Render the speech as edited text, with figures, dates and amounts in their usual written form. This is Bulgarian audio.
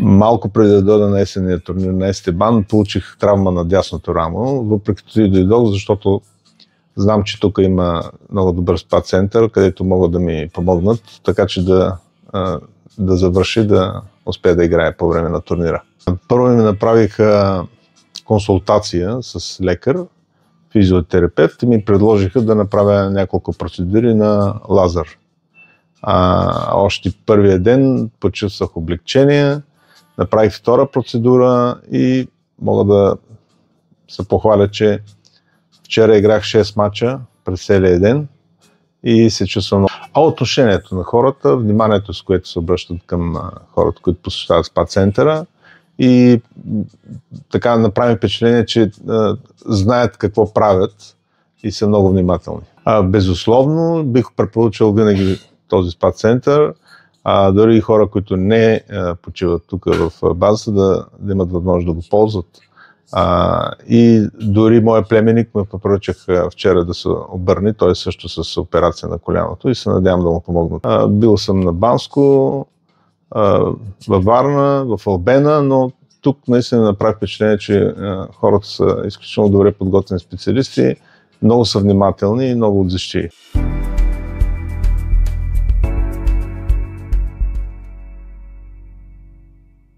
Малко преди да дойда на есенния турнир на Естебан, получих травма на дясното рамо, въпреки това дойдох, защото знам, че тук има много добър спа център, където могат да ми помогнат, така че да завърши, да успея да играя по време на турнира. Първо ми направиха консултация с лекар, физиотерапевт, и ми предложиха да направя няколко процедури на лазер. Още първия ден почувствах облегчение, направих втора процедура и мога да се похваля, че вчера играх 6 мача през целия ден и се чувствам много. Отношението на хората, вниманието, с което се обръщат към хората, които посещават спа центъра, и така направи впечатление, че знаят какво правят и са много внимателни. Безусловно, бих препоръчал винаги този спа център, дори и хора, които не почиват тук в базата, да имат възможност да го ползват. И дори моя племенник ме препоръчах вчера да се обърне, той също с операция на коляното, и се надявам да му помогнат. Бил съм на Банско, във Варна, в Албена, но тук наистина направи впечатление, че хората са изключително добре подготвени специалисти, много са внимателни и много отзащити.